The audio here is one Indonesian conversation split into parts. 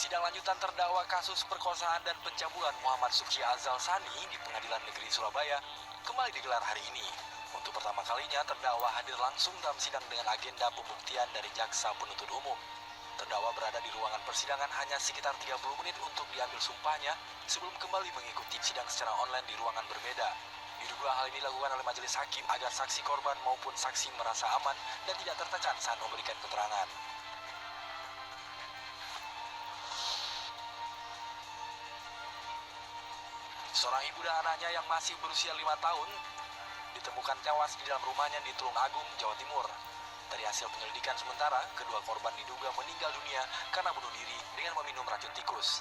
Sidang lanjutan terdakwa kasus perkosaan dan pencabulan Muhammad Suci Azal Sani di Pengadilan Negeri Surabaya kembali digelar hari ini. Untuk pertama kalinya terdakwa hadir langsung dalam sidang dengan agenda pembuktian dari jaksa penuntut umum. Terdakwa berada di ruangan persidangan hanya sekitar 30 menit untuk diambil sumpahnya sebelum kembali mengikuti sidang secara online di ruangan berbeda. Diduga hal ini dilakukan oleh majelis hakim agar saksi korban maupun saksi merasa aman dan tidak tertekan saat memberikan keterangan. Seorang ibu dan anaknya yang masih berusia 5 tahun ditemukan tewas di dalam rumahnya di Tulung Agung, Jawa Timur. Dari hasil penyelidikan sementara, kedua korban diduga meninggal dunia karena bunuh diri dengan meminum racun tikus.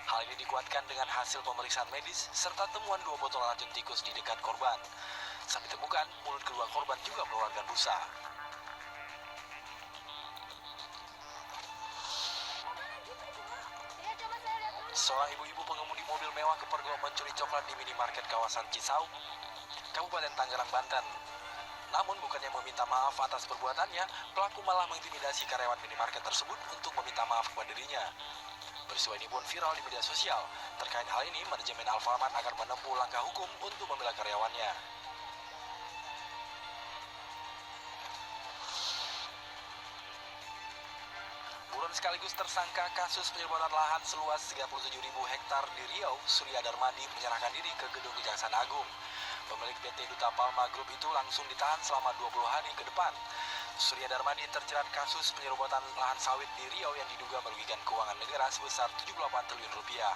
Hal ini dikuatkan dengan hasil pemeriksaan medis serta temuan 2 botol racun tikus di dekat korban. Saat ditemukan, mulut kedua korban juga mengeluarkan busa. Seorang ibu-ibu pengemudi mobil mewah kepergok mencuri coklat di minimarket kawasan Cisauk, Kabupaten Tangerang, Banten. Namun bukannya meminta maaf atas perbuatannya, pelaku malah mengintimidasi karyawan minimarket tersebut untuk meminta maaf kepada dirinya. Peristiwa ini pun viral di media sosial. Terkait hal ini, manajemen Alfamart akan menempuh langkah hukum untuk membela karyawannya. Buron sekaligus tersangka kasus penyeludupan lahan seluas 37.000 hektar di Riau, Surya Darmadi menyerahkan diri ke gedung Kejaksaan Agung. Pemilik PT Duta Palma Group itu langsung ditahan selama 20 hari ke depan. Surya Darmadi terjerat kasus penyerobotan lahan sawit di Riau yang diduga merugikan keuangan negara sebesar 78 triliun rupiah.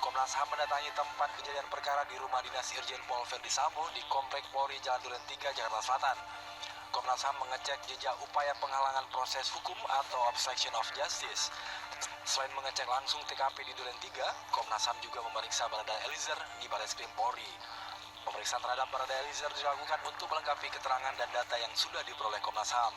Komnas HAM mendatangi tempat kejadian perkara di rumah dinas Irjen Pol Verdi Sambo di Komplek Polri Jalan Duren 3, Jakarta Selatan. Komnas HAM mengecek jejak upaya penghalangan proses hukum atau obstruction of justice. Selain mengecek langsung TKP di Duren 3, Komnas HAM juga memeriksa Barada Eliezer di Barreskrim Polri. Pemeriksaan terhadap Barada Eliezer dilakukan untuk melengkapi keterangan dan data yang sudah diperoleh Komnas HAM.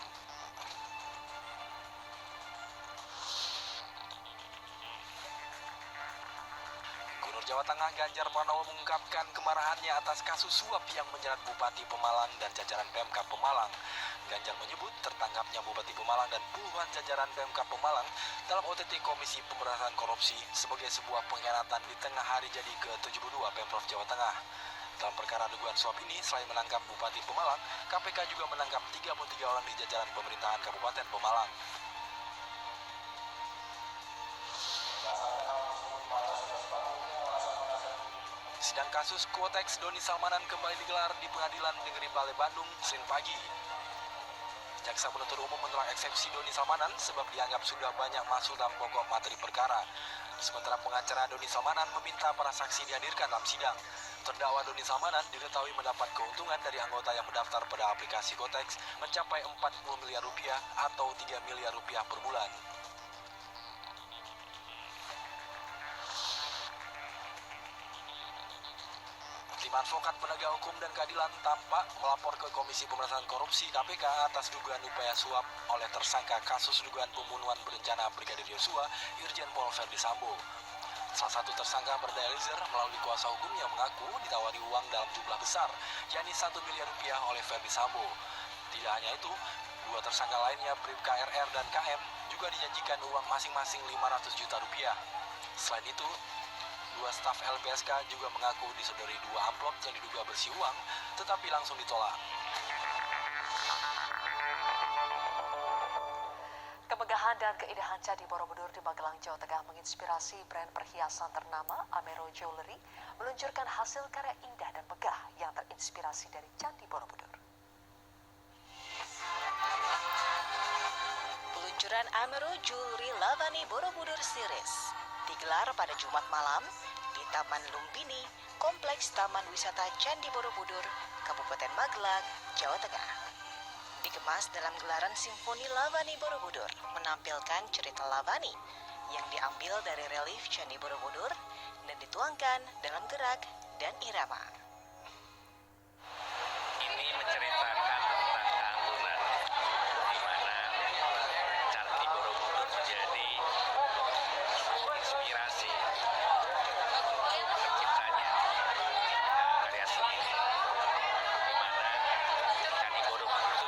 Gubernur Jawa Tengah Ganjar Pranowo mengungkapkan kemarahannya atas kasus suap yang menyeret Bupati Pemalang dan jajaran Pemkab Pemalang. Ganjar menyebut tertangkapnya Bupati Pemalang dan puluhan jajaran Pemkab Pemalang dalam OTT Komisi Pemberantasan Korupsi sebagai sebuah pengkhianatan di tengah hari jadi ke-72 Pemprov Jawa Tengah. Dalam perkara dugaan suap ini, selain menangkap Bupati Pemalang, KPK juga menangkap 33 orang di jajaran pemerintahan Kabupaten Pemalang. Sidang kasus Quotex Doni Salmanan kembali digelar di Pengadilan Negeri Balai Bandung, Senin pagi. Jaksa penuntut umum menolak eksepsi Doni Salmanan sebab dianggap sudah banyak masuk dalam pokok materi perkara. Sementara pengacara Doni Salmanan meminta para saksi dihadirkan dalam sidang. Terdakwa Doni Salmanan diketahui mendapat keuntungan dari anggota yang mendaftar pada aplikasi Quotex mencapai 40 miliar rupiah atau 3 miliar rupiah per bulan. Tim advokat penegak hukum dan keadilan tampak melapor ke Komisi Pemberantasan Korupsi KPK atas dugaan upaya suap oleh tersangka kasus dugaan pembunuhan berencana Brigadir Yosua, Irjen Pol Verdi Sambo. Salah satu tersangka Barada Eliezer melalui kuasa hukumnya mengaku ditawari uang dalam jumlah besar, yakni 1 miliar rupiah oleh Verdi Sambo. Tidak hanya itu, 2 tersangka lainnya Bribka RR dan KM juga dijanjikan uang masing-masing 500 juta rupiah. Selain itu, 2 staf LPSK juga mengaku disodori 2 amplop yang diduga berisi uang, tetapi langsung ditolak. Kemegahan dan keindahan Candi Borobudur di Magelang, Jawa Tengah menginspirasi brand perhiasan ternama Amero Jewelry meluncurkan hasil karya indah dan megah yang terinspirasi dari Candi Borobudur. Peluncuran Amero Jewelry Lavani Borobudur Series digelar pada Jumat malam di Taman Lumbini, Kompleks Taman Wisata Candi Borobudur, Kabupaten Magelang, Jawa Tengah. Dikemas dalam gelaran Simfoni Lavani Borobudur, menampilkan cerita Lavani yang diambil dari relief Candi Borobudur dan dituangkan dalam gerak dan irama. Ini menceritakan tentang keagungan di mana Candi Borobudur menjadi inspirasi terciptanya karya seni, di mana Candi Borobudur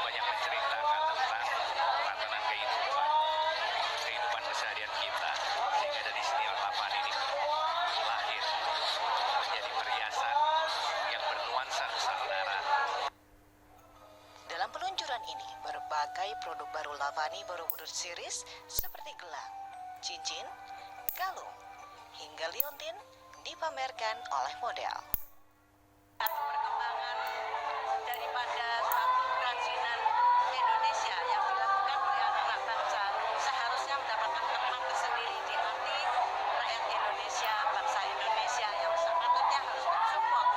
ini berbagai produk baru Lavani Borobudur Series seperti gelang, cincin, kalung, hingga liontin dipamerkan oleh model. Perkembangan daripada suatu kerajinan Indonesia yang dilakukan oleh anak-anak bangsa seharusnya mendapatkan tempat tersendiri di hati rakyat Indonesia, bangsa Indonesia yang sepatutnya harus mensupport,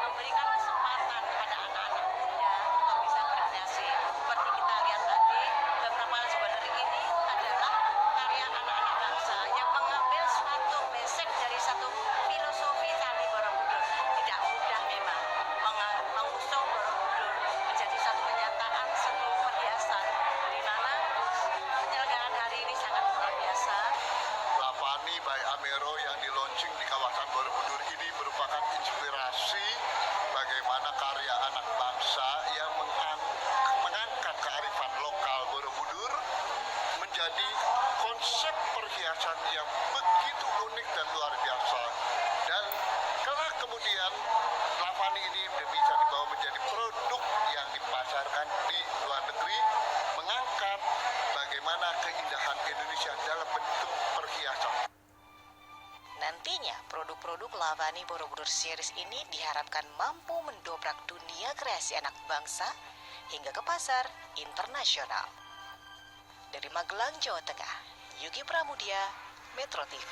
memberikan kesempatan kepada anak-anak muda untuk bisa berkreasi. Seperti kita lihat tadi, beberapa jewelry ini adalah karya anak-anak bangsa yang mengambil suatu basic dari satu filosofi Candi Borobudur. Tidak mudah memang mengusung Borobudur menjadi satu kenyataan, satu perhiasan, di mana penyelenggaraan hari ini sangat luar biasa. Lavani by Amero yang di-launching di kawasan Borobudur ini merupakan inspirasi bagaimana karya anak bangsa yang mengangkat kearifan lokal Borobudur menjadi konsep perhiasan yang begitu unik dan luar biasa. Dan kelak kemudian Lavani ini bisa dibawa menjadi produk yang dipasarkan di luar negeri, mengangkat bagaimana keindahan Indonesia dalam bentuk perhiasan. Nantinya, produk-produk Lavani Borobudur Series ini diharapkan mampu mendobrak dunia kreasi anak bangsa hingga ke pasar internasional. Dari Magelang, Jawa Tengah, Yuki Pramudia, Metro TV.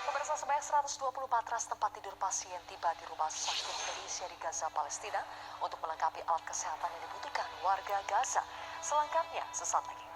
Pemirsa, sebanyak 120 matras tempat tidur pasien tiba di rumah sakit Indonesia di Gaza, Palestina untuk melengkapi alat kesehatan yang dibutuhkan warga Gaza. Selengkapnya sesaat lagi.